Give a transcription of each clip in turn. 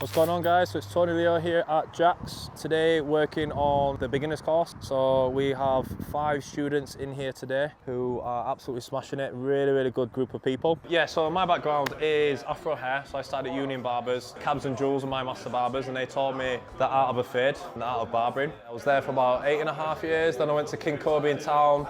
What's going on, guys? So it's Tony Leo here at Jax. Today working on the beginners course. So we have 5 students in here today who are absolutely smashing it. Really good group of people. Yeah, so my background is Afro hair. So I started at Union Barbers. Cabs and Jules are my master barbers, and they taught me the art of a fade and the art of barbering. I was there for about 8.5 years. Then I went to King Kobe in town.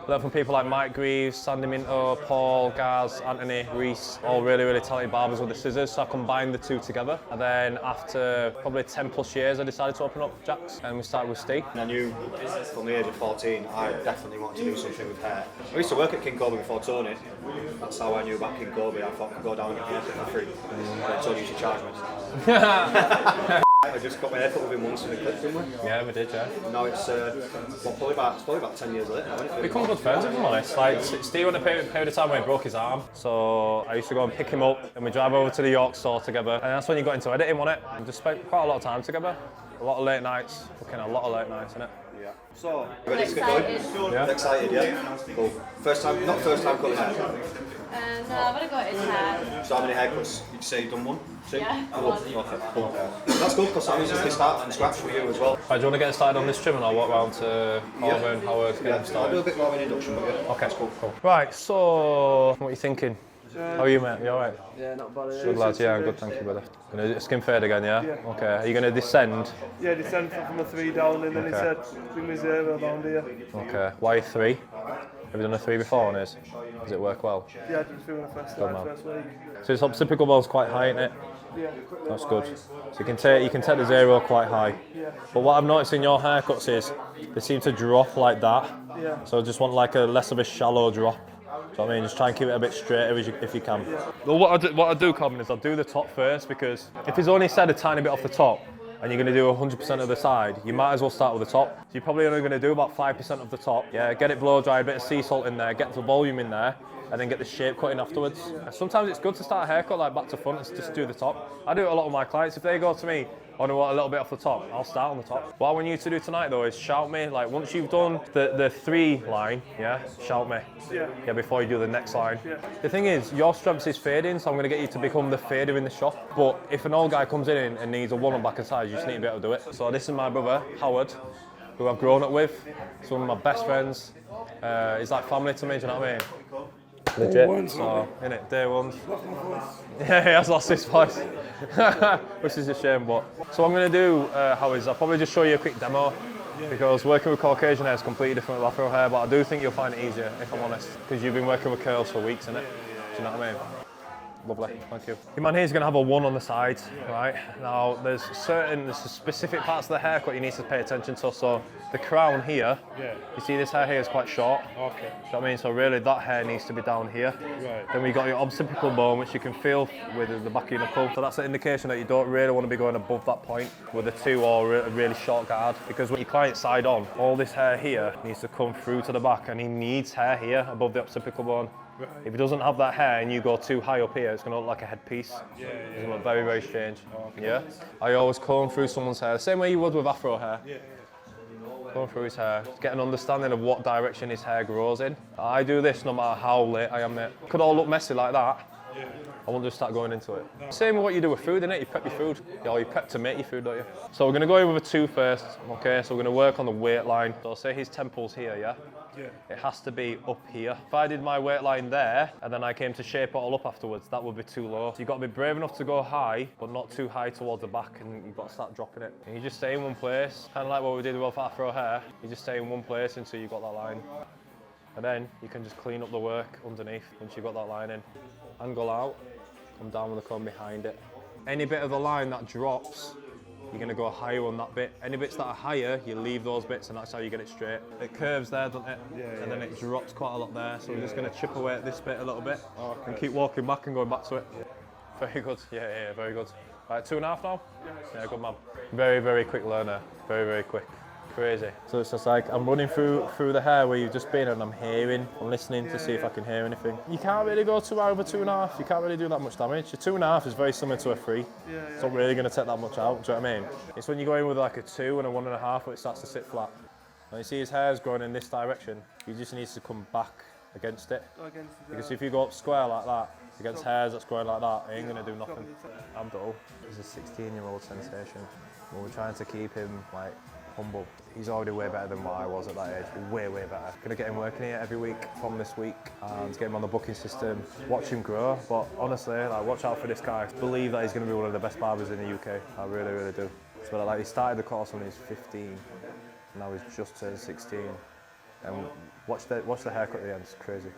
Learned from people like Mike Greaves, Sandy Minto, Paul, Gaz, Anthony, Reese, all really talented barbers with the scissors. So I combined the two together. And then after probably 10+ years, I decided to open up Jax, and we started with Ste. I knew from the age of 14, I definitely wanted to do something with hair. I used to work at King Kobe before Tonie. That's how I knew about King Kobe. I thought I could go down and get my haircut for free. But Tonie used to charge me. I just got my haircut with him once and we clipped, didn't we? Yeah, we did, yeah. Now it's probably about 10 years later now, isn't it? We become good friends, if I'm honest. Like, Steve went a period of time where he broke his arm, so I used to go and pick him up and we drive over to the York store together, and that's when you got into editing, wasn't it? We just spent quite a lot of time together. A lot of late nights, fucking a lot of late nights, innit? Yeah. So, ready to get going? Yeah. Excited, yeah? Cool. Not first time cutting hair? No, I've already got his hair. So how many haircuts? You'd say you've done one? Two? Yeah, Cool. Okay, cool. That's good because that means they start from scratch for you as well. Right, do you want to get started on this trim and I'll walk round to Harvard and Howard to get them started? I'll do a bit more of an introduction, but yeah. Okay, that's cool. Right, so what are you thinking? How are you, mate? You alright? Yeah, not bad. Good lads, yeah, I'm good, thank you, brother. Gonna skin fade again, yeah? Yeah. Okay, are you gonna descend? Yeah, descend from a 3 down, and then he said, bring me 0 down here. Okay, why 3? Have you done a 3 before on his? Does it work well? Yeah, I did 3 when I first started first week. So his typical ball's quite high, isn't it? Yeah. That's good. So you can take the 0 quite high. Yeah. But what I've noticed in your haircuts is they seem to drop like that. Yeah. So I just want like a less of a shallow drop. So I mean, just try and keep it a bit straighter if you can. Well, what I do, Corbin, is I'll do the top first, because if he's only said a tiny bit off the top and you're going to do 100% of the side, you might as well start with the top. So you're probably only going to do about 5% of the top. Yeah, get it blow dry, a bit of sea salt in there, get the volume in there, and then get the shape cut in afterwards. Sometimes it's good to start a haircut like back to front and just do the top. I do it a lot with my clients. If they go to me, I want a little bit off the top, I'll start on the top. What I want you to do tonight though is shout me, like once you've done the 3 line, yeah, shout me. Yeah, before you do the next line. Yeah. The thing is, your strength is fading, so I'm gonna get you to become the fader in the shop. But if an old guy comes in and needs a 1 on back and sides, you just need to be able to do it. So this is my brother, Howard, who I've grown up with. He's one of my best friends. He's like family to me, do you know what I mean? Legit, so innit, day ones. Yeah, he has lost his voice, which is a shame. But so what I'm going to do, I'll probably just show you a quick demo, because working with Caucasian hair is completely different with Afro hair, but I do think you'll find it easier, if I'm honest, because you've been working with curls for weeks, innit? Do you know what I mean? Lovely, thank you. Your man here is going to have a 1 on the side, right? Now, there's specific parts of the haircut you need to pay attention to. So the crown here, you see this hair here is quite short. Okay. Do you know what I mean? So really that hair needs to be down here. Right. Then we got your occipital bone, which you can feel with the back of your knuckle. So that's an indication that you don't really want to be going above that point with a 2 or a really short guard, because when your client's side on, all this hair here needs to come through to the back, and he needs hair here above the occipital bone. Right. If he doesn't have that hair and you go too high up here, it's going to look like a headpiece. It's going to look very strange. Okay. Yeah? I always comb through someone's hair, the same way you would with Afro hair. Comb through his hair, get an understanding of what direction his hair grows in. I do this no matter how late I am, mate. It could all look messy like that. I won't just start going into it. Same with what you do with food, innit? You prep your food. Or you prep to make your food, don't you? So we're going to go in with a 2 first, okay? So we're going to work on the weight line. So say his temple's here, yeah? It has to be up here. If I did my weight line there, and then I came to shape it all up afterwards, that would be too low. So you've got to be brave enough to go high, but not too high towards the back, and you've got to start dropping it. And you just stay in one place, kind of like what we did with Afro hair. You just stay in one place until you've got that line. And then you can just clean up the work underneath once you've got that line in. Angle out, come down with the comb behind it. Any bit of the line that drops, you're going to go higher on that bit. Any bits that are higher, you leave those bits, and that's how you get it straight. It curves there, doesn't it? And then it drops quite a lot there. So we're just going to chip away at this bit a little bit and keep walking back and going back to it. Very good. Yeah, very good. Right, 2.5 now? Yeah, good man. Very quick learner. Very quick. Crazy. So it's just like I'm running through the hair where you've just been, and I'm listening to see if I can hear anything. You can't really go too high over 2.5. You can't really do that much damage. Your 2.5 is very similar to a 3. It's not really going to take that much out. Do you know what I mean? It's when you go in with like a 2 and a 1.5 where it starts to sit flat. And you see his hair's growing in this direction. He just needs to come back against it. Because if you go up square like that, Against hairs that's growing like that, it ain't gonna do nothing. Abdul is a 16-year-old sensation. We're trying to keep him like humble. He's already way better than what I was at that age. Way better. Gonna get him working here every week from this week and get him on the booking system. Watch him grow. But honestly, like, watch out for this guy. I believe that he's gonna be one of the best barbers in the UK. I really do. So like, he started the course when he was 15. And now he's just turned 16. And watch the haircut at the end. It's crazy.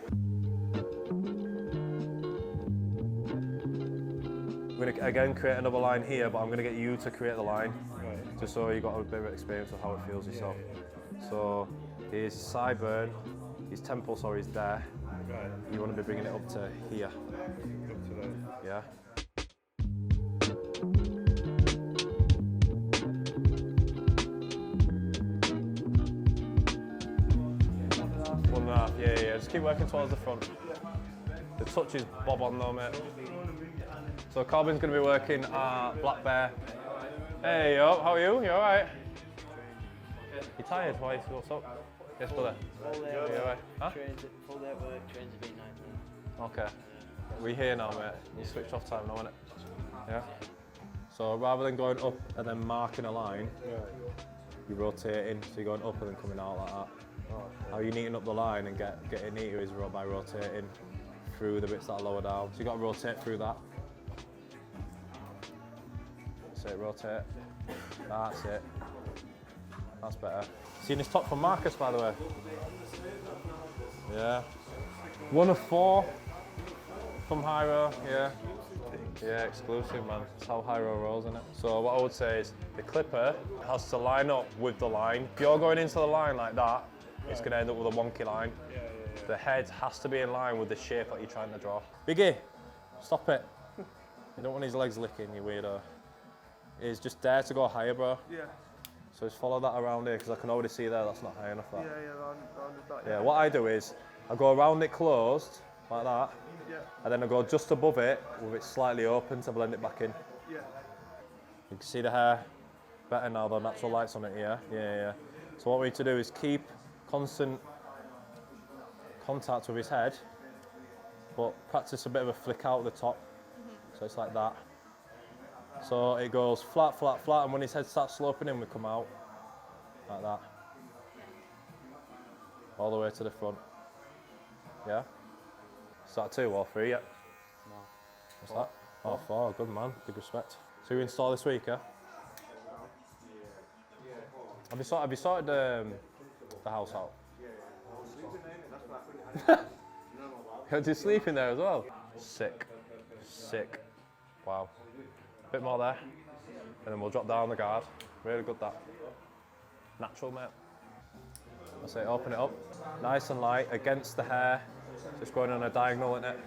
I'm going to again create another line here, but I'm going to get you to create the line, just so you got a bit of experience of how it feels yourself. So his sideburn, his temple, sorry, is there. You want to be bringing it up to here. Up to there. Yeah. One and a half, yeah. Just keep working towards the front. The touch is bob on though, mate. So Corbin's going to be working at Black Bear. Hey, yo, how are you? You alright? You tired? Why? What's up? Yes, brother. Full day you alright? Huh? Full day at work, trains have been 9. Okay. We're here now, mate. You switched off time now, innit? Yeah? So rather than going up and then marking a line, you rotate in. So you're going up and then coming out like that. How you neaten up the line and get it neater is by rotating through the bits that are lower down. So you got to rotate through that. That's it, rotate. That's it. That's better. Seen this top from Marcus, by the way? Yeah. 1 of 4 from Hyro, yeah. Yeah, exclusive, man. That's how Hyro rolls, isn't it? So what I would say is the clipper has to line up with the line. If you're going into the line like that, it's going to end up with a wonky line. The head has to be in line with the shape that you're trying to draw. Biggie, stop it. You don't want his legs licking, you weirdo. He's just dare to go higher, bro. Yeah. So just follow that around here, because I can already see there that's not high enough. That. Round that. Yeah, what I do is, I go around it closed, like that, and then I go just above it, with it slightly open to blend it back in. Yeah. You can see the hair better now, the natural light's on it, yeah? Yeah. So what we need to do is keep constant contact with his head, but practice a bit of a flick out the top. So it's like that. So it goes flat, and when his head starts sloping in, we come out like that. All the way to the front. Yeah? Is that 2 or 3 yet? No. What's that? Oh, 4, good man, big respect. So you install this week, yeah? Have you sorted the house out? Do you sleep in there as well? Sick. Wow. Bit more there, and then we'll drop down the guard. Really good that. Natural, mate. That's it, open it up. Nice and light, against the hair. Just going on a diagonal, isn't it?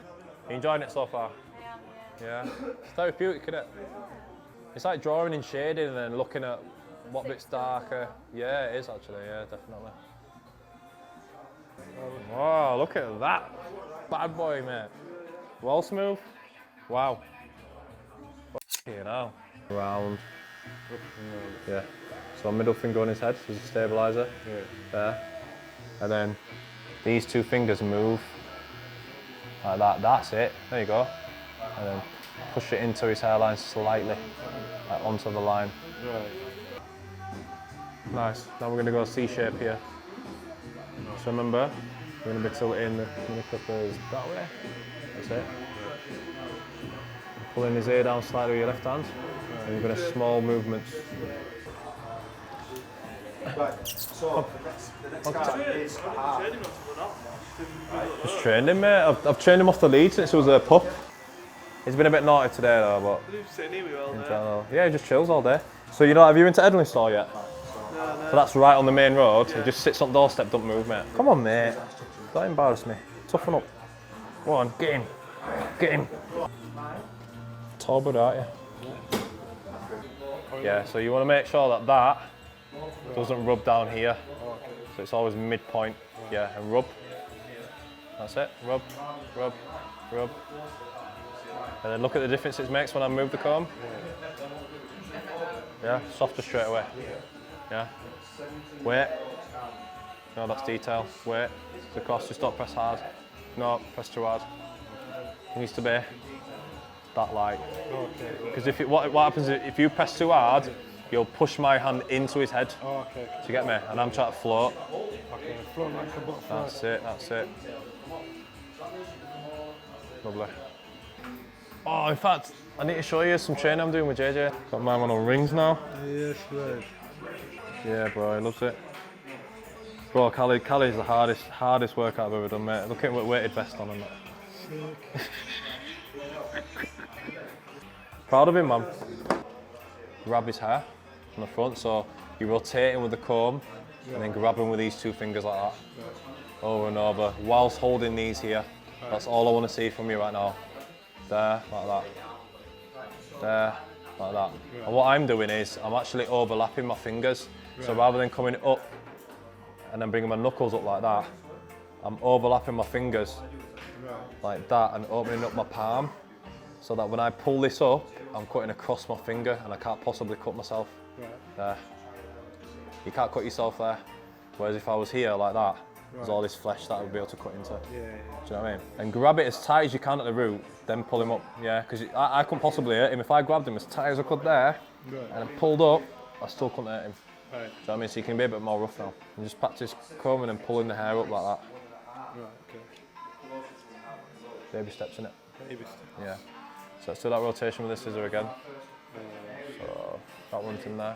You enjoying it so far? I am, Yeah. It's therapeutic, isn't it? It's like drawing in shading and then looking at what bit's darker. Yeah, it is actually, yeah, definitely. Wow, look at that. Bad boy, mate. Well smooth. Wow. You know. Round. Yeah. So middle finger on his head is a stabilizer. Yeah. There. And then these 2 fingers move like that. That's it. There you go. And then push it into his hairline slightly, like onto the line. Right. Nice. Now we're going to go C-shape here. So remember, we're going to be tilting the clippers that way. That's it. Pulling his ear down slightly with your left hand, and you're going to small movements. Right, so the next guy is Just trained him, mate. I've trained him off the lead since he was a pup. He's been a bit naughty today though, but in general, yeah, he just chills all day. So you know, have you been to Edlin store yet? No. So that's right on the main road. He just sits on the doorstep, don't move, mate. Come on, mate. Don't embarrass me. Toughen up. Go on, get in. Get in. Tall bud, aren't you? Yeah, so you want to make sure that that doesn't rub down here. So it's always midpoint. Yeah, and rub. That's it. Rub, rub, rub. And then look at the difference it makes when I move the comb. Yeah, softer straight away. Yeah. Wait. No, that's detail. Wait. It's across, just don't press hard. No, press too hard. It needs to be that light. Because what happens is if you press too hard, you'll push my hand into his head. Oh, okay. Do you get me? And I'm trying to float. Okay, float like a butterfly. That's it. Lovely. Oh, in fact, I need to show you some training I'm doing with JJ. Got my one on rings now. Yes, right. Yeah, bro, he loves it. Bro, Cali's the hardest workout I've ever done, mate. Look at him with weighted vest on and that. Proud of him, man. Grab his hair from the front, so you rotate him with the comb and then grab him with these two fingers like that. Over and over, whilst holding these here. That's all I want to see from you right now. There, like that. There, like that. And what I'm doing is, I'm actually overlapping my fingers. So rather than coming up and then bringing my knuckles up like that, I'm overlapping my fingers like that and opening up my palm so that when I pull this up, I'm cutting across my finger and I can't possibly cut myself. There. You can't cut yourself there. Whereas if I was here like that, there's all this flesh that I would be able to cut into. Do you know what I mean? And grab it as tight as you can at the root, then pull him up. Yeah, because I couldn't possibly hurt him. If I grabbed him as tight as I could there and then pulled up, I still couldn't hurt him. Do you know what I mean? So you can be a bit more rough now. And just practice combing and pulling the hair up like that. Baby steps, innit? Baby steps. Yeah. So let's do that rotation with the scissor again. So that one's in there.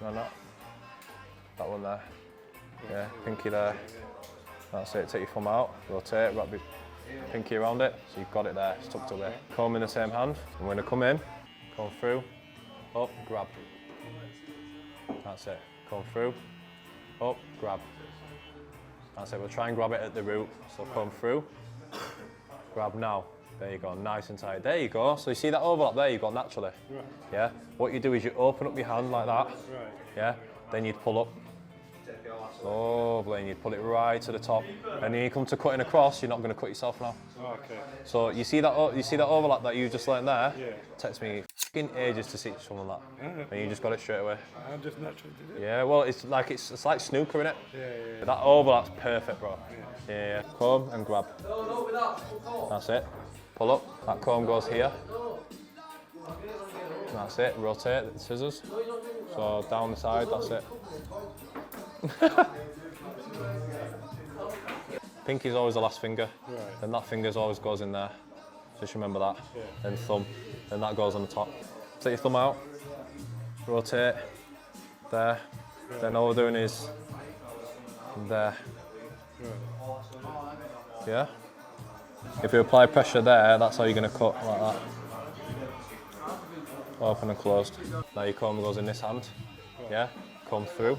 No, not. That one there. Yeah, pinky there. That's it. Take your thumb out, rotate, wrap your pinky around it. So you've got it there, it's tucked away. Comb in the same hand. I'm going to come in, comb through, up, grab. That's it. Comb through, up, grab. That's it. We'll try and grab it at the root. So comb through, grab now. There you go, nice and tight. There you go. So you see that overlap there you've got naturally. Yeah. What you do is you open up your hand like that. Yeah. Then you'd pull up. Lovely, and you'd pull it right to the top. And then you come to cutting across, you're not going to cut yourself now. Okay. So you see that overlap that you just learned there? It takes me f***ing ages to teach someone that. And you just got it straight away. I just naturally did it. Yeah, well, it's like snooker, innit? Yeah. That overlap's perfect, bro. Yeah. Comb and grab. That's it. Pull up. That comb goes here. That's it. Rotate the scissors. So down the side. That's it. Pinky's always the last finger. Then that finger's always goes in there. Just remember that. Then thumb. Then that goes on the top. Take your thumb out. Rotate. There. Then all we're doing is there. Yeah? If you apply pressure there, that's how you're going to cut, like that. Open and closed. Now your comb goes in this hand. Yeah? Comb through.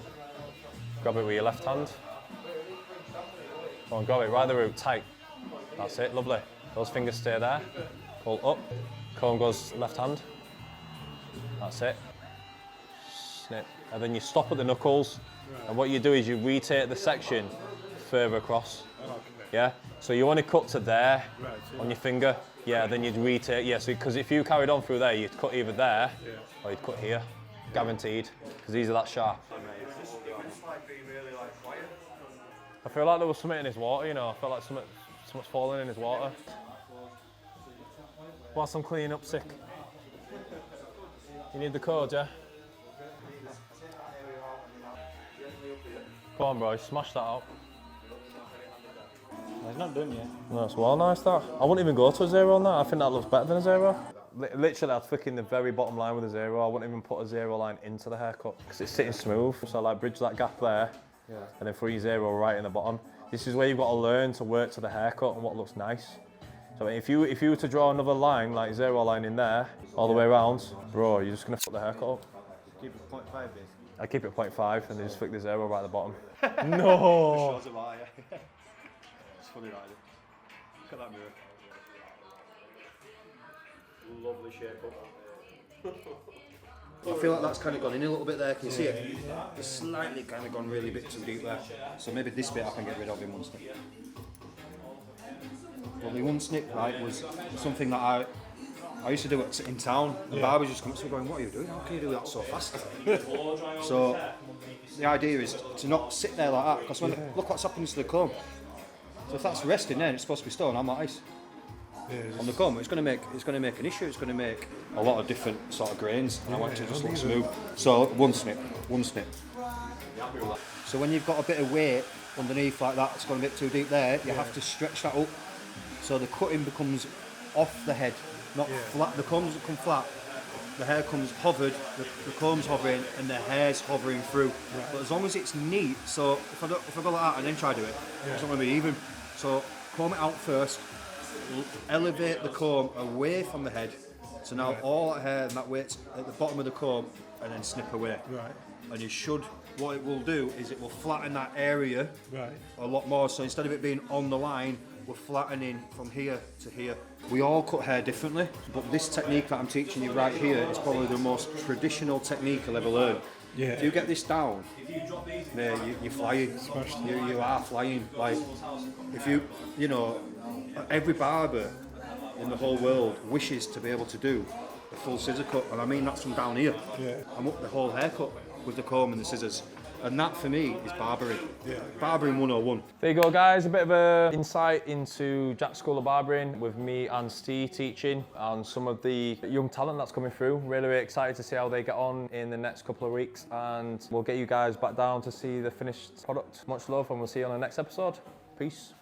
Grab it with your left hand. Go on, grab it right at the root, tight. That's it, lovely. Those fingers stay there. Pull up. Comb goes left hand. That's it. Snip. And then you stop at the knuckles. And what you do is you retake the section further across. Yeah? So you only cut to there on your finger. Yeah, then you'd retake. Yeah, so because if you carried on through there, you'd cut either there or you'd cut here. Guaranteed. Because these are that sharp. I feel like there was something in his water, you know. I felt like something's falling in his water. Whilst I'm cleaning up sick. You need the code, yeah? Come on, bro, smash that out. He's not done yet. No, it's well nice, that. I wouldn't even go to a zero on that. I think that looks better than a zero. Literally, I'd flick in the very bottom line with a zero. I wouldn't even put a zero line into the haircut because it's sitting smooth. So I like bridge that gap there and then 3 0 right in the bottom. This is where you've got to learn to work to the haircut and what looks nice. So if you were to draw another line, like zero line in there, all the way around, bro, you're just going to fuck the haircut up. Keep it 0.5 basically. I keep it 0.5 and then just flick the zero right at the bottom. No! It's funny, right? Look at that mirror. Lovely shape up. I feel like that's kind of gone in a little bit there. Can you see it? It's slightly kind of gone really bit too deep there. So maybe this bit I can get rid of in one snip. Well, the one snip, right, was something that I used to do it in town. The barbers just come up to me going, "What are you doing? How can you do that so fast?" So the idea is to not sit there like that, because look what's happening to the comb. So if that's resting there and it's supposed to be stone, I'm like ice. On the comb, it's going to make an issue. It's going to make a lot of different sort of grains, and I want it to just look smooth. So one snip. So when you've got a bit of weight underneath like that, it's gone a bit too deep there. You have to stretch that up, so the cutting becomes off the head, not flat. The comb doesn't come flat. The hair comes hovered, the comb's hovering, and the hair's hovering through. But as long as it's neat, so if I go like that and then try to do it, it's not going to be even. So comb it out first. Elevate the comb away from the head, so now all that hair and that weight's at the bottom of the comb, and then snip away. Right. And you should, what it will do is it will flatten that area a lot more, so instead of it being on the line, we're flattening from here to here. We all cut hair differently, but this technique that I'm teaching you right here is probably the most traditional technique I'll ever learn. Yeah. If you get this down, you're flying. You are flying. Like, if you know, every barber in the whole world wishes to be able to do a full scissor cut, and I mean that's from down here. I'm up the whole haircut with the comb and the scissors, and that for me is barbering. Barbering 101. There you go, guys, a bit of an insight into Jax School of Barbering with me and Ste teaching on some of the young talent that's coming through. Really excited to see how they get on in the next couple of weeks, and we'll get you guys back down to see the finished product. Much love, and we'll see you on the next episode. Peace.